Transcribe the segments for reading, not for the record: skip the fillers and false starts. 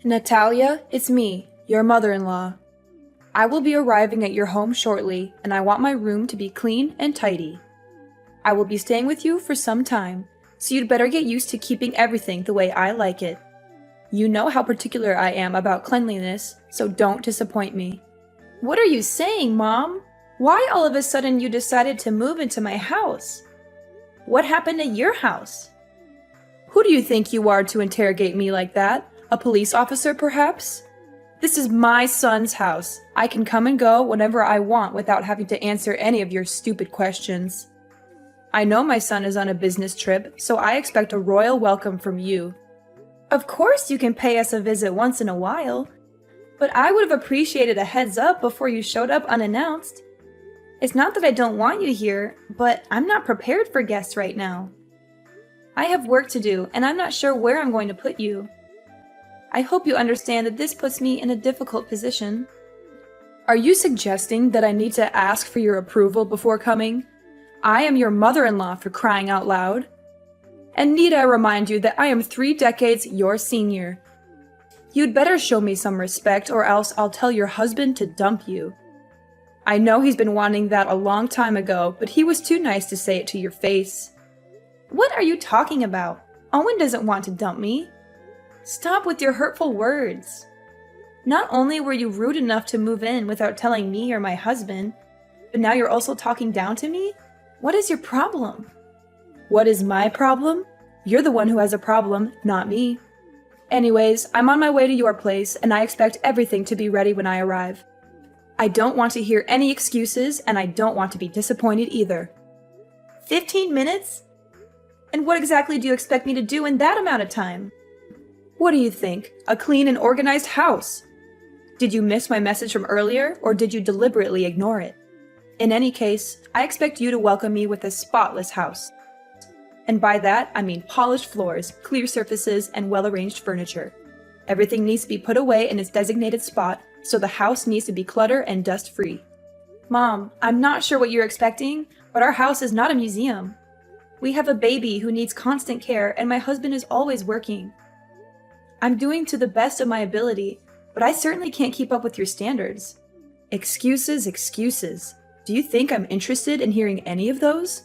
Natalia, it's me, your mother-in-law. I will be arriving at your home shortly, and I want my room to be clean and tidy. I will be staying with you for some time, so you'd better get used to keeping everything the way I like it. You know how particular I am about cleanliness, so don't disappoint me. What are you saying, Mom? Why all of a sudden you decided to move into my house? What happened at your house? Who do you think you are to interrogate me like that? A police officer, perhaps? This is my son's house. I can come and go whenever I want without having to answer any of your stupid questions. I know my son is on a business trip, so I expect a royal welcome from you. Of course you can pay us a visit once in a while, but I would have appreciated a heads up before you showed up unannounced. It's not that I don't want you here, but I'm not prepared for guests right now. I have work to do, and I'm not sure where I'm going to put you. I hope you understand that this puts me in a difficult position. Are you suggesting that I need to ask for your approval before coming? I am your mother-in-law, for crying out loud. And need I remind you that I am 3 decades your senior. You'd better show me some respect, or else I'll tell your husband to dump you. I know he's been wanting that a long time ago, but he was too nice to say it to your face. What are you talking about? Owen doesn't want to dump me. Stop with your hurtful words. Not only were you rude enough to move in without telling me or my husband, but now you're also talking down to me? What is your problem? What is my problem? You're the one who has a problem, not me. Anyways, I'm on my way to your place, and I expect everything to be ready when I arrive. I don't want to hear any excuses, and I don't want to be disappointed either. 15 minutes? And what exactly do you expect me to do in that amount of time? What do you think? A clean and organized house? Did you miss my message from earlier, or did you deliberately ignore it? In any case, I expect you to welcome me with a spotless house. And by that, I mean polished floors, clear surfaces, and well-arranged furniture. Everything needs to be put away in its designated spot, so the house needs to be clutter and dust-free. Mom, I'm not sure what you're expecting, but our house is not a museum. We have a baby who needs constant care, and my husband is always working. I'm doing to the best of my ability, but I certainly can't keep up with your standards. Excuses, excuses. Do you think I'm interested in hearing any of those?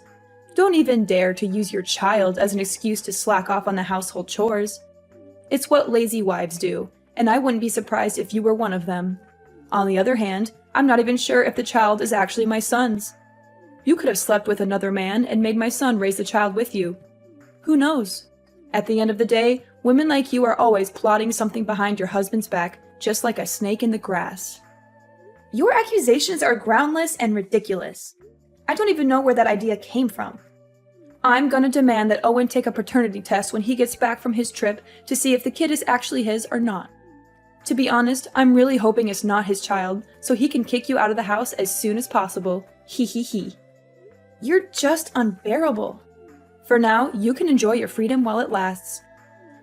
Don't even dare to use your child as an excuse to slack off on the household chores. It's what lazy wives do, and I wouldn't be surprised if you were one of them. On the other hand, I'm not even sure if the child is actually my son's. You could have slept with another man and made my son raise the child with you. Who knows? At the end of the day, women like you are always plotting something behind your husband's back, just like a snake in the grass. Your accusations are groundless and ridiculous. I don't even know where that idea came from. I'm gonna demand that Owen take a paternity test when he gets back from his trip to see if the kid is actually his or not. To be honest, I'm really hoping it's not his child, so he can kick you out of the house as soon as possible. Hee hee hee. You're just unbearable. For now, you can enjoy your freedom while it lasts.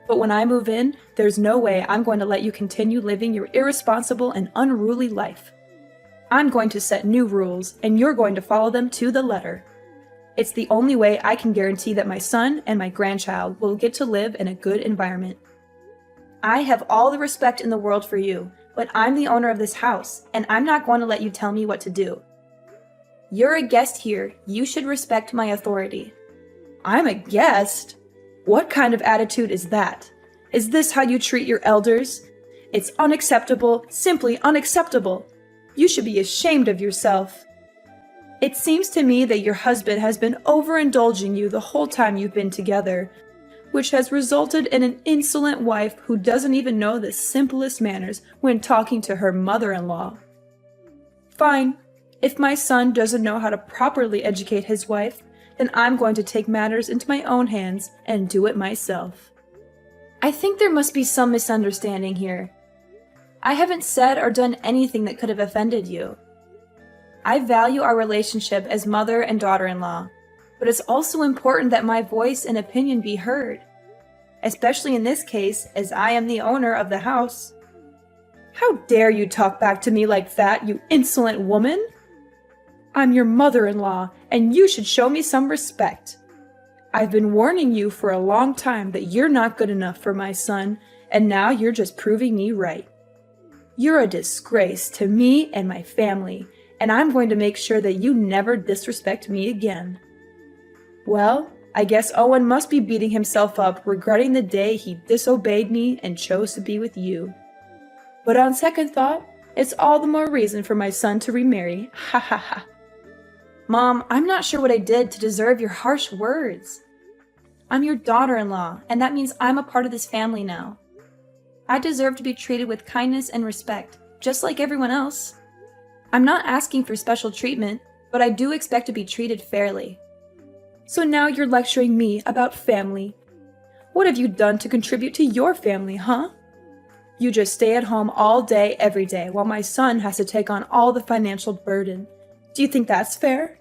But when I move in, there's no way I'm going to let you continue living your irresponsible and unruly life. I'm going to set new rules, and you're going to follow them to the letter. It's the only way I can guarantee that my son and my grandchild will get to live in a good environment. I have all the respect in the world for you, but I'm the owner of this house, and I'm not going to let you tell me what to do. You're a guest here. You should respect my authority. I'm a guest? What kind of attitude is that? Is this how you treat your elders? It's unacceptable, simply unacceptable. You should be ashamed of yourself. It seems to me that your husband has been overindulging you the whole time you've been together, which has resulted in an insolent wife who doesn't even know the simplest manners when talking to her mother-in-law. Fine. If my son doesn't know how to properly educate his wife, then I'm going to take matters into my own hands and do it myself. I think there must be some misunderstanding here. I haven't said or done anything that could have offended you. I value our relationship as mother and daughter-in-law, but it's also important that my voice and opinion be heard, especially in this case, as I am the owner of the house. How dare you talk back to me like that, you insolent woman? I'm your mother-in-law, and you should show me some respect. I've been warning you for a long time that you're not good enough for my son, and now you're just proving me right. You're a disgrace to me and my family, and I'm going to make sure that you never disrespect me again. Well, I guess Owen must be beating himself up regretting the day he disobeyed me and chose to be with you. But on second thought, it's all the more reason for my son to remarry. Ha ha ha. Mom, I'm not sure what I did to deserve your harsh words. I'm your daughter-in-law, and that means I'm a part of this family now. I deserve to be treated with kindness and respect, just like everyone else. I'm not asking for special treatment, but I do expect to be treated fairly. So now you're lecturing me about family. What have you done to contribute to your family, huh? You just stay at home all day, every day, while my son has to take on all the financial burden. Do you think that's fair?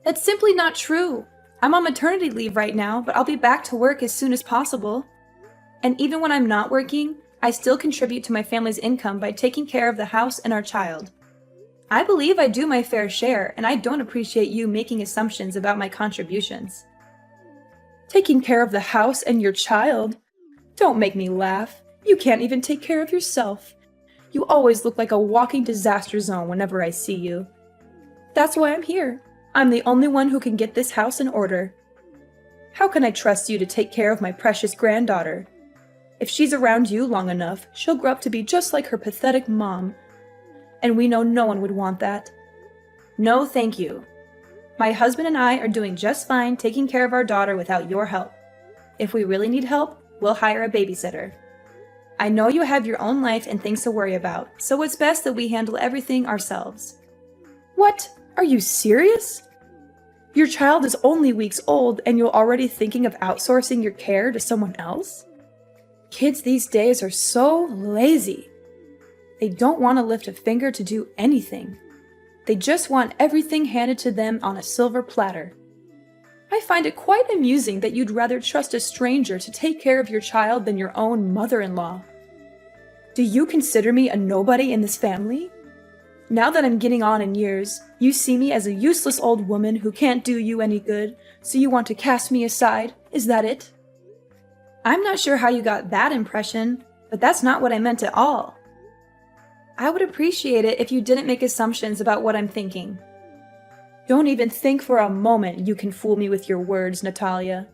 That's simply not true. I'm on maternity leave right now, but I'll be back to work as soon as possible. And even when I'm not working, I still contribute to my family's income by taking care of the house and our child. I believe I do my fair share, and I don't appreciate you making assumptions about my contributions. Taking care of the house and your child? Don't make me laugh. You can't even take care of yourself. You always look like a walking disaster zone whenever I see you. That's why I'm here. I'm the only one who can get this house in order. How can I trust you to take care of my precious granddaughter? If she's around you long enough, she'll grow up to be just like her pathetic mom. And we know no one would want that. No, thank you. My husband and I are doing just fine taking care of our daughter without your help. If we really need help, we'll hire a babysitter. I know you have your own life and things to worry about, so it's best that we handle everything ourselves. What? Are you serious? Your child is only weeks old and you're already thinking of outsourcing your care to someone else? Kids these days are so lazy. They don't want to lift a finger to do anything. They just want everything handed to them on a silver platter. I find it quite amusing that you'd rather trust a stranger to take care of your child than your own mother-in-law. Do you consider me a nobody in this family? Now that I'm getting on in years, you see me as a useless old woman who can't do you any good, so you want to cast me aside. Is that it? I'm not sure how you got that impression, but that's not what I meant at all. I would appreciate it if you didn't make assumptions about what I'm thinking. Don't even think for a moment you can fool me with your words, Natalia.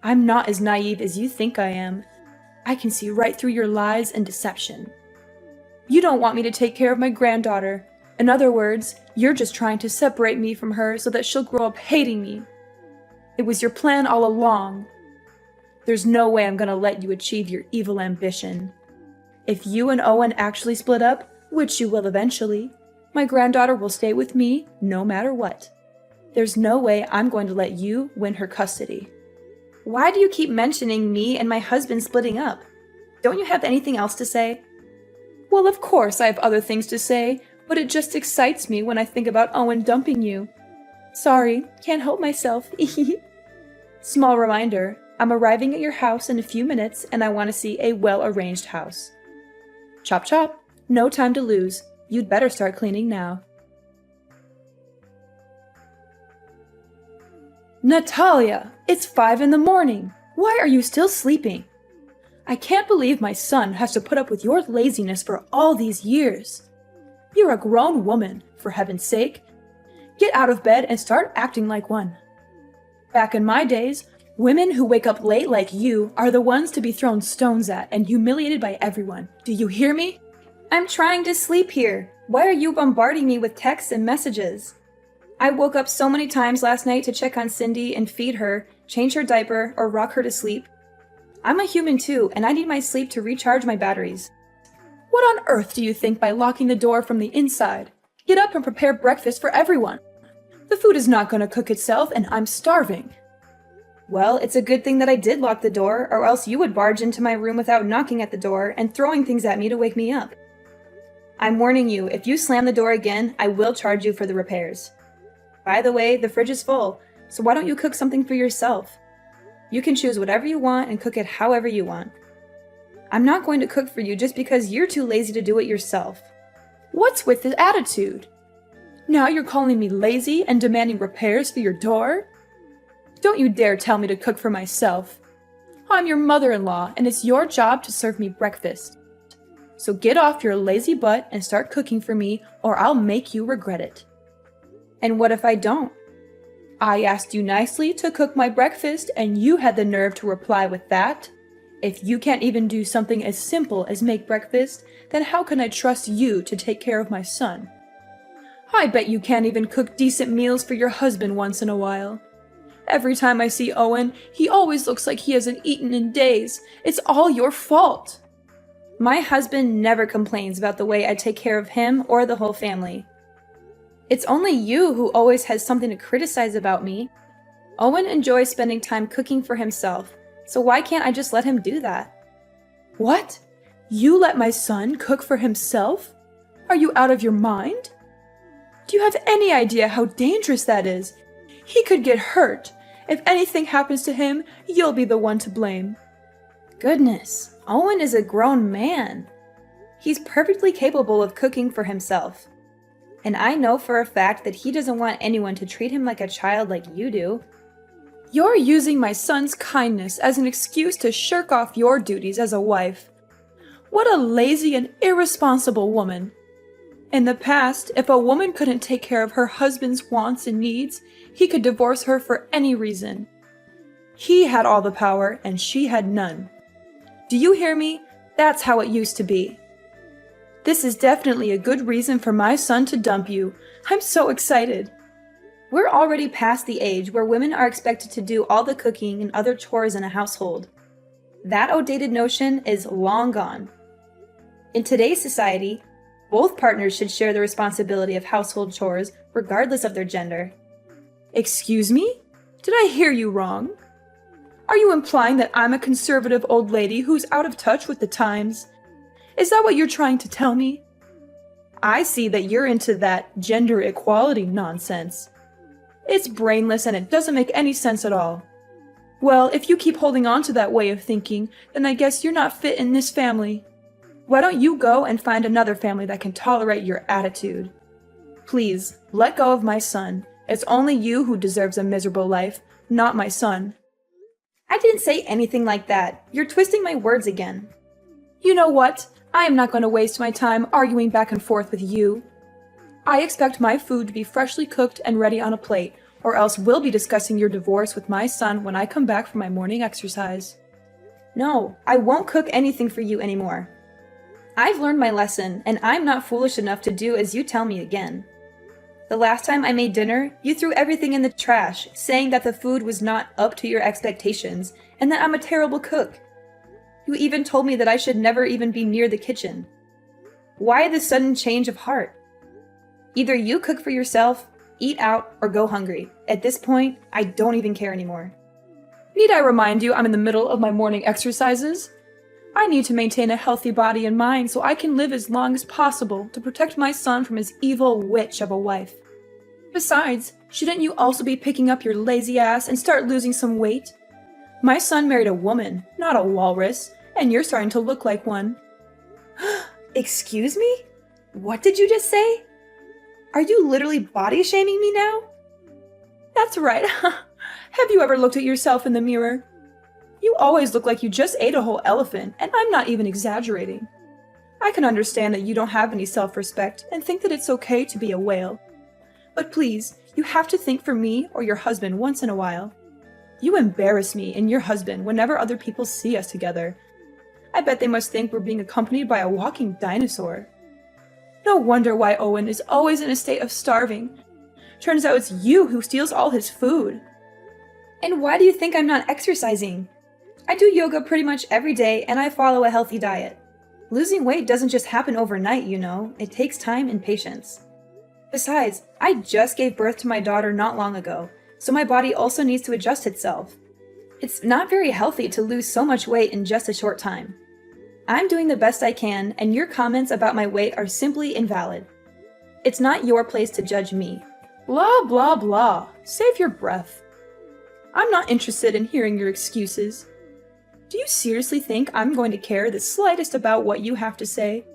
I'm not as naive as you think I am. I can see right through your lies and deception. You don't want me to take care of my granddaughter. In other words, you're just trying to separate me from her so that she'll grow up hating me. It was your plan all along. There's no way I'm gonna let you achieve your evil ambition. If you and Owen actually split up, which you will eventually, my granddaughter will stay with me no matter what. There's no way I'm going to let you win her custody. Why do you keep mentioning me and my husband splitting up? Don't you have anything else to say? Well, of course I have other things to say, but it just excites me when I think about Owen dumping you. Sorry, can't help myself. Small reminder, I'm arriving at your house in a few minutes and I want to see a well-arranged house. Chop chop, no time to lose. You'd better start cleaning now. Natalia, it's 5 a.m. Why are you still sleeping? I can't believe my son has to put up with your laziness for all these years. You're a grown woman, for heaven's sake. Get out of bed and start acting like one. Back in my days, women who wake up late like you are the ones to be thrown stones at and humiliated by everyone. Do you hear me? I'm trying to sleep here. Why are you bombarding me with texts and messages? I woke up so many times last night to check on Cindy and feed her, change her diaper, or rock her to sleep. I'm a human too, and I need my sleep to recharge my batteries. What on earth do you think by locking the door from the inside? Get up and prepare breakfast for everyone. The food is not going to cook itself, and I'm starving. Well, it's a good thing that I did lock the door, or else you would barge into my room without knocking at the door and throwing things at me to wake me up. I'm warning you, if you slam the door again, I will charge you for the repairs. By the way, the fridge is full, so why don't you cook something for yourself? You can choose whatever you want and cook it however you want. I'm not going to cook for you just because you're too lazy to do it yourself. What's with this attitude? Now you're calling me lazy and demanding repairs for your door? Don't you dare tell me to cook for myself. I'm your mother-in-law, and it's your job to serve me breakfast. So get off your lazy butt and start cooking for me, or I'll make you regret it. And what if I don't? I asked you nicely to cook my breakfast, and you had the nerve to reply with that? If you can't even do something as simple as make breakfast, then how can I trust you to take care of my son? I bet you can't even cook decent meals for your husband once in a while. Every time I see Owen, he always looks like he hasn't eaten in days. It's all your fault. My husband never complains about the way I take care of him or the whole family. It's only you who always has something to criticize about me. Owen enjoys spending time cooking for himself, so why can't I just let him do that? What? You let my son cook for himself? Are you out of your mind? Do you have any idea how dangerous that is? He could get hurt. If anything happens to him, you'll be the one to blame. Goodness, Owen is a grown man. He's perfectly capable of cooking for himself. And I know for a fact that he doesn't want anyone to treat him like a child like you do. You're using my son's kindness as an excuse to shirk off your duties as a wife. What a lazy and irresponsible woman. In the past, if a woman couldn't take care of her husband's wants and needs, he could divorce her for any reason. He had all the power and she had none. Do you hear me? That's how it used to be. This is definitely a good reason for my son to dump you. I'm so excited. We're already past the age where women are expected to do all the cooking and other chores in a household. That outdated notion is long gone. In today's society, both partners should share the responsibility of household chores regardless of their gender. Excuse me? Did I hear you wrong? Are you implying that I'm a conservative old lady who's out of touch with the times? Is that what you're trying to tell me? I see that you're into that gender equality nonsense. It's brainless and it doesn't make any sense at all. Well, if you keep holding on to that way of thinking, then I guess you're not fit in this family. Why don't you go and find another family that can tolerate your attitude? Please, let go of my son. It's only you who deserves a miserable life, not my son. I didn't say anything like that. You're twisting my words again. You know what? I am not going to waste my time arguing back and forth with you. I expect my food to be freshly cooked and ready on a plate, or else we'll be discussing your divorce with my son when I come back from my morning exercise. No, I won't cook anything for you anymore. I've learned my lesson, and I'm not foolish enough to do as you tell me again. The last time I made dinner, you threw everything in the trash, saying that the food was not up to your expectations, and that I'm a terrible cook. You even told me that I should never even be near the kitchen. Why this sudden change of heart? Either you cook for yourself, eat out, or go hungry. At this point, I don't even care anymore. Need I remind you I'm in the middle of my morning exercises? I need to maintain a healthy body and mind so I can live as long as possible to protect my son from his evil witch of a wife. Besides, shouldn't you also be picking up your lazy ass and start losing some weight? My son married a woman, not a walrus, and you're starting to look like one. Excuse me? What did you just say? Are you literally body shaming me now? That's right. Have you ever looked at yourself in the mirror? You always look like you just ate a whole elephant, and I'm not even exaggerating. I can understand that you don't have any self-respect and think that it's okay to be a whale. But please, you have to think for me or your husband once in a while. You embarrass me and your husband whenever other people see us together. I bet they must think we're being accompanied by a walking dinosaur. No wonder why Owen is always in a state of starving. Turns out it's you who steals all his food. And why do you think I'm not exercising? I do yoga pretty much every day and I follow a healthy diet. Losing weight doesn't just happen overnight, you know. It takes time and patience. Besides, I just gave birth to my daughter not long ago, so my body also needs to adjust itself. It's not very healthy to lose so much weight in just a short time. I'm doing the best I can, and your comments about my weight are simply invalid. It's not your place to judge me. Blah, blah, blah. Save your breath. I'm not interested in hearing your excuses. Do you seriously think I'm going to care the slightest about what you have to say?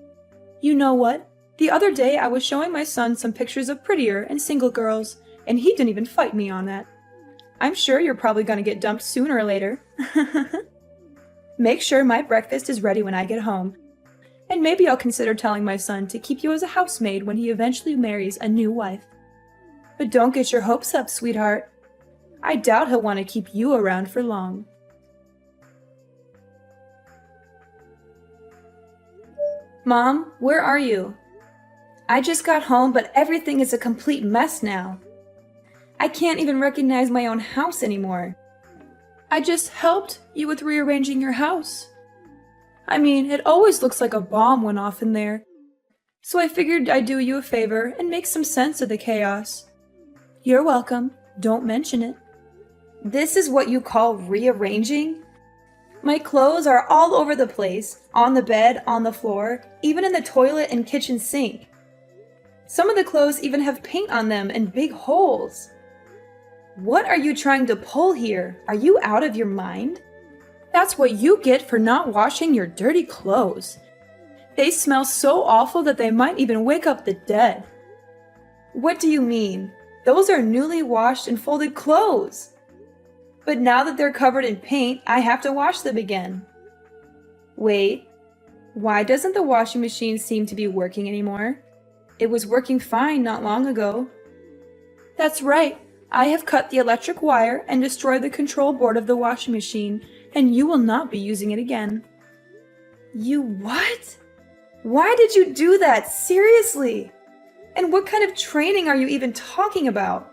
You know what? The other day I was showing my son some pictures of prettier and single girls, and he didn't even fight me on that. I'm sure you're probably going to get dumped sooner or later. Make sure my breakfast is ready when I get home. And maybe I'll consider telling my son to keep you as a housemaid when he eventually marries a new wife. But don't get your hopes up, sweetheart. I doubt he'll want to keep you around for long. Mom, where are you? I just got home, but everything is a complete mess now. I can't even recognize my own house anymore. I just helped you with rearranging your house. I mean, it always looks like a bomb went off in there. So I figured I'd do you a favor and make some sense of the chaos. You're welcome. Don't mention it. This is what you call rearranging? My clothes are all over the place, on the bed, on the floor, even in the toilet and kitchen sink. Some of the clothes even have paint on them and big holes. What are you trying to pull here? Are you out of your mind? That's what you get for not washing your dirty clothes. They smell so awful that they might even wake up the dead. What do you mean? Those are newly washed and folded clothes. But now that they're covered in paint, I have to wash them again. Wait, why doesn't the washing machine seem to be working anymore? It was working fine not long ago. That's right. I have cut the electric wire and destroyed the control board of the washing machine, and you will not be using it again. You what? Why did you do that? Seriously? And what kind of training are you even talking about?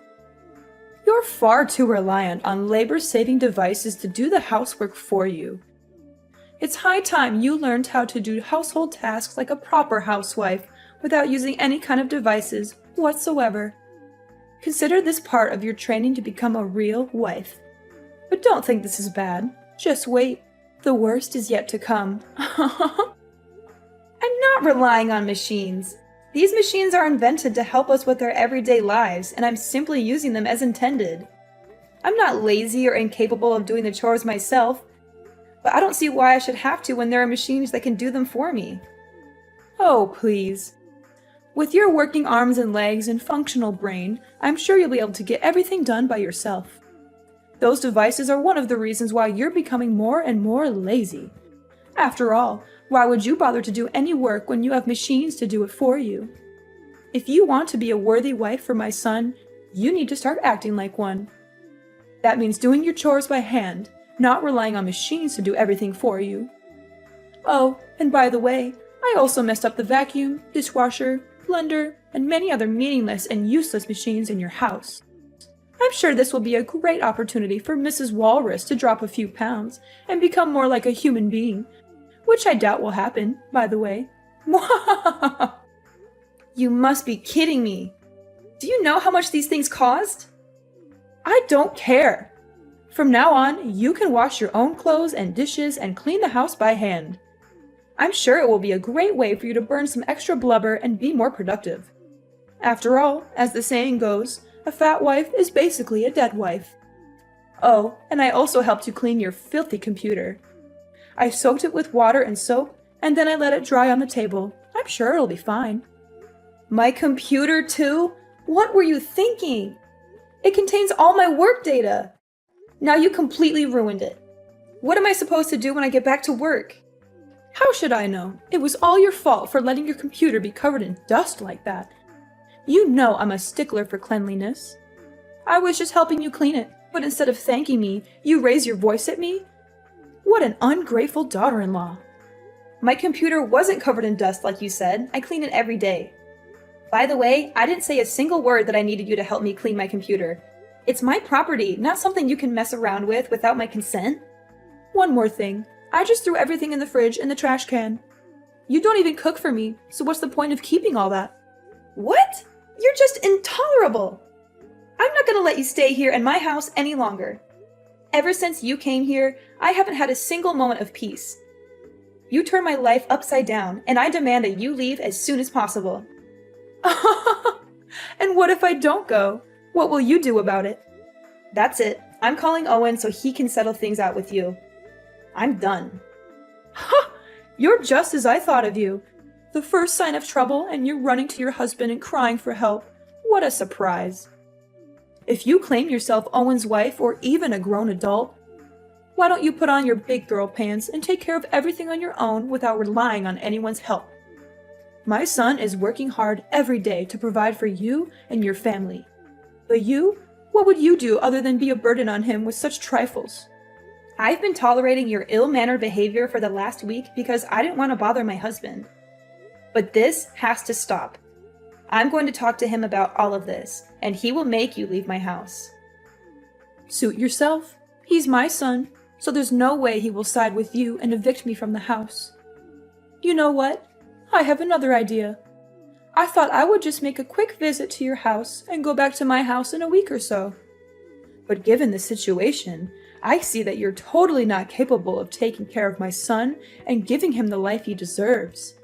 You're far too reliant on labor-saving devices to do the housework for you. It's high time you learned how to do household tasks like a proper housewife without using any kind of devices whatsoever. Consider this part of your training to become a real wife. But don't think this is bad. Just wait. The worst is yet to come. I'm not relying on machines. These machines are invented to help us with our everyday lives, and I'm simply using them as intended. I'm not lazy or incapable of doing the chores myself, but I don't see why I should have to when there are machines that can do them for me. Oh, please. With your working arms and legs and functional brain, I'm sure you'll be able to get everything done by yourself. Those devices are one of the reasons why you're becoming more and more lazy. After all, why would you bother to do any work when you have machines to do it for you? If you want to be a worthy wife for my son, you need to start acting like one. That means doing your chores by hand, not relying on machines to do everything for you. Oh, and by the way, I also messed up the vacuum, dishwasher, blender, and many other meaningless and useless machines in your house. I'm sure this will be a great opportunity for Mrs. Walrus to drop a few pounds and become more like a human being, which I doubt will happen, by the way. You must be kidding me. Do you know how much these things cost? I don't care. From now on, you can wash your own clothes and dishes and clean the house by hand. I'm sure it will be a great way for you to burn some extra blubber and be more productive. After all, as the saying goes, a fat wife is basically a dead wife. Oh, and I also helped you clean your filthy computer. I soaked it with water and soap, and then I let it dry on the table. I'm sure it'll be fine. My computer, too? What were you thinking? It contains all my work data. Now you completely ruined it. What am I supposed to do when I get back to work? How should I know? It was all your fault for letting your computer be covered in dust like that. You know I'm a stickler for cleanliness. I was just helping you clean it, but instead of thanking me, you raise your voice at me? What an ungrateful daughter-in-law. My computer wasn't covered in dust like you said. I clean it every day. By the way, I didn't say a single word that I needed you to help me clean my computer. It's my property, not something you can mess around with without my consent. One more thing. I just threw everything in the fridge and the trash can. You don't even cook for me, so what's the point of keeping all that? What? You're just intolerable. I'm not gonna let you stay here in my house any longer. Ever since you came here, I haven't had a single moment of peace. You turned my life upside down, and I demand that you leave as soon as possible. And what if I don't go? What will you do about it? That's it. I'm calling Owen so he can settle things out with you. I'm done. Ha! You're just as I thought of you. The first sign of trouble, and you're running to your husband and crying for help. What a surprise. If you claim yourself Owen's wife or even a grown adult, Why don't you put on your big girl pants and take care of everything on your own without relying on anyone's help? My son is working hard every day to provide for you and your family. But you, what would you do other than be a burden on him with such trifles? I've been tolerating your ill-mannered behavior for the last week because I didn't want to bother my husband. But this has to stop. I'm going to talk to him about all of this, and he will make you leave my house. Suit yourself. He's my son, so there's no way he will side with you and evict me from the house. You know what? I have another idea. I thought I would just make a quick visit to your house and go back to my house in a week or so. But given the situation, I see that you're totally not capable of taking care of my son and giving him the life he deserves.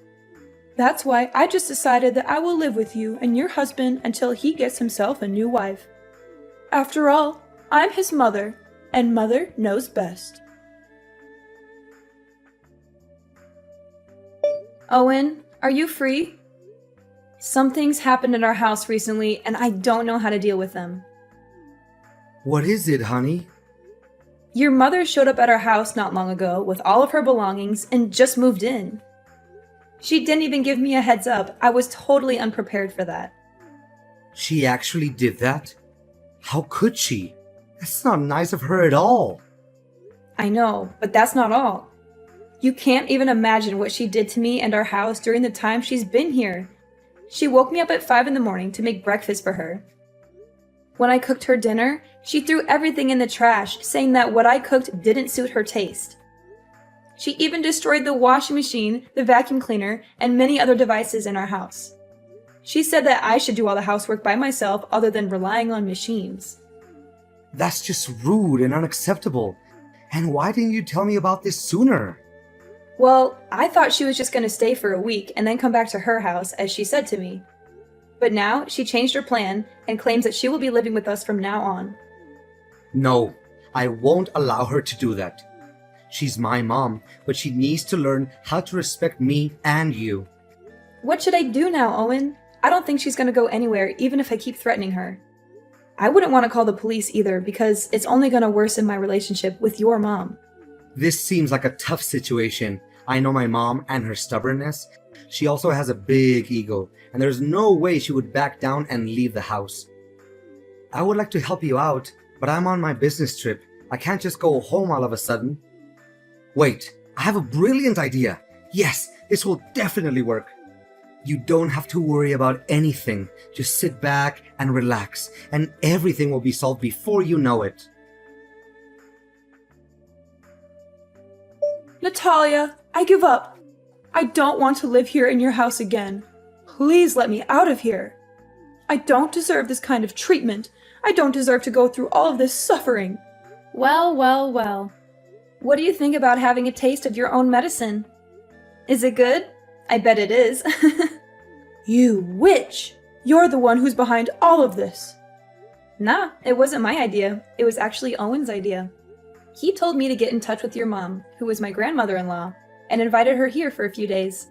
That's why I just decided that I will live with you and your husband until he gets himself a new wife. After all, I'm his mother, and mother knows best. Owen, are you free? Something's happened in our house recently, and I don't know how to deal with them. What is it, honey? Your mother showed up at our house not long ago with all of her belongings and just moved in. She didn't even give me a heads up. I was totally unprepared for that. She actually did that? How could she? That's not nice of her at all. I know, but that's not all. You can't even imagine what she did to me and our house during the time she's been here. She woke me up at 5 in the morning to make breakfast for her. When I cooked her dinner, she threw everything in the trash, saying that what I cooked didn't suit her taste. She even destroyed the washing machine, the vacuum cleaner, and many other devices in our house. She said that I should do all the housework by myself other than relying on machines. That's just rude and unacceptable. And why didn't you tell me about this sooner? Well, I thought she was just going to stay for a week and then come back to her house, as she said to me. But now she changed her plan and claims that she will be living with us from now on. No, I won't allow her to do that. She's my mom, but she needs to learn how to respect me and you. What should I do now, Owen? I don't think she's going to go anywhere, even if I keep threatening her. I wouldn't want to call the police either, because it's only going to worsen my relationship with your mom. This seems like a tough situation. I know my mom and her stubbornness. She also has a big ego, and there's no way she would back down and leave the house. I would like to help you out, but I'm on my business trip. I can't just go home all of a sudden. Wait, I have a brilliant idea. Yes, this will definitely work. You don't have to worry about anything. Just sit back and relax, and everything will be solved before you know it. Natalia, I give up. I don't want to live here in your house again. Please let me out of here. I don't deserve this kind of treatment. I don't deserve to go through all of this suffering. Well, well, well. What do you think about having a taste of your own medicine? Is it good? I bet it is. You witch! You're the one who's behind all of this. Nah, it wasn't my idea. It was actually Owen's idea. He told me to get in touch with your mom, who was my grandmother-in-law, and invited her here for a few days.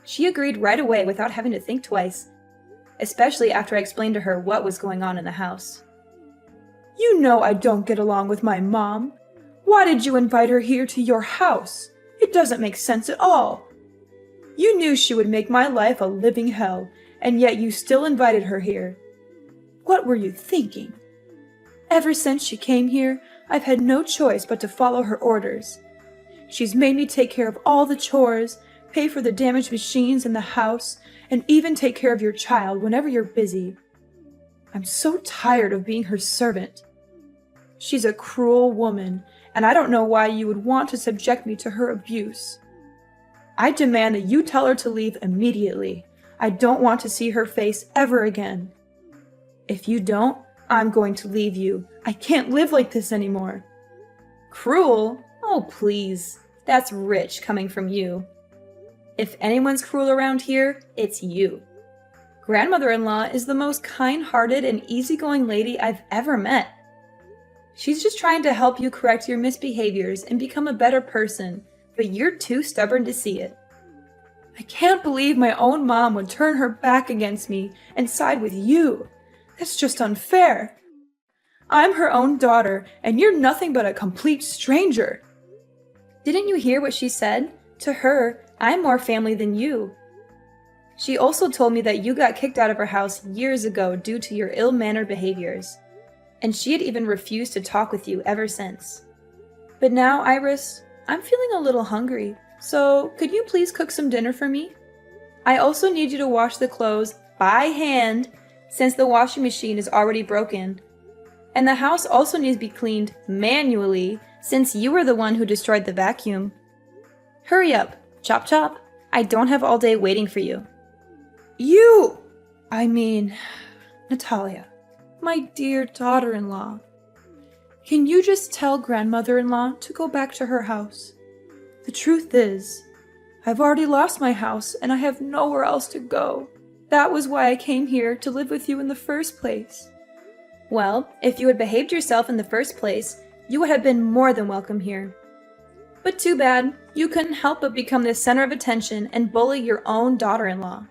She agreed right away without having to think twice, especially after I explained to her what was going on in the house. You know I don't get along with my mom. Why did you invite her here to your house? It doesn't make sense at all. You knew she would make my life a living hell, and yet you still invited her here. What were you thinking? Ever since she came here, I've had no choice but to follow her orders. She's made me take care of all the chores, pay for the damaged machines in the house, and even take care of your child whenever you're busy. I'm so tired of being her servant. She's a cruel woman, and I don't know why you would want to subject me to her abuse. I demand that you tell her to leave immediately. I don't want to see her face ever again. If you don't, I'm going to leave you. I can't live like this anymore. Cruel? Oh, please. That's rich coming from you. If anyone's cruel around here, it's you. Grandmother-in-law is the most kind-hearted and easygoing lady I've ever met. She's just trying to help you correct your misbehaviors and become a better person, but you're too stubborn to see it. I can't believe my own mom would turn her back against me and side with you. That's just unfair. I'm her own daughter, and you're nothing but a complete stranger. Didn't you hear what she said? To her, I'm more family than you. She also told me that you got kicked out of her house years ago due to your ill-mannered behaviors, and she had even refused to talk with you ever since. But now, Iris, I'm feeling a little hungry, so could you please cook some dinner for me? I also need you to wash the clothes by hand, since the washing machine is already broken. And the house also needs to be cleaned manually, since you were the one who destroyed the vacuum. Hurry up, chop chop. I don't have all day waiting for you. Natalia, my dear daughter-in-law. Can you just tell grandmother-in-law to go back to her house? The truth is, I've already lost my house and I have nowhere else to go. That was why I came here to live with you in the first place. Well, if you had behaved yourself in the first place, you would have been more than welcome here. But too bad, you couldn't help but become the center of attention and bully your own daughter-in-law.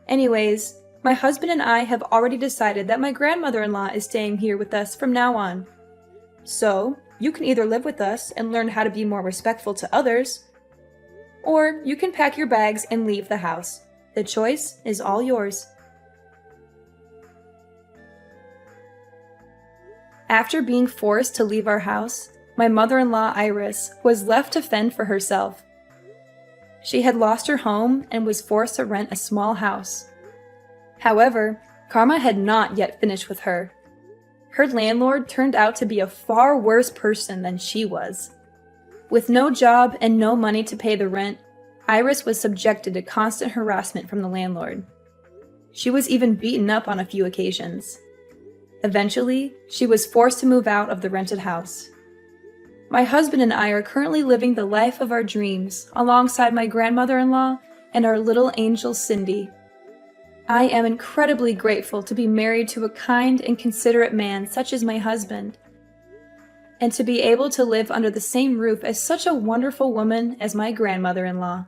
Anyways, my husband and I have already decided that my grandmother-in-law is staying here with us from now on. So, you can either live with us and learn how to be more respectful to others, or you can pack your bags and leave the house. The choice is all yours. After being forced to leave our house, my mother-in-law Iris was left to fend for herself. She had lost her home and was forced to rent a small house. However, karma had not yet finished with her. Her landlord turned out to be a far worse person than she was. With no job and no money to pay the rent, Iris was subjected to constant harassment from the landlord. She was even beaten up on a few occasions. Eventually, she was forced to move out of the rented house. My husband and I are currently living the life of our dreams alongside my grandmother-in-law and our little angel Cindy. I am incredibly grateful to be married to a kind and considerate man such as my husband, and to be able to live under the same roof as such a wonderful woman as my grandmother-in-law.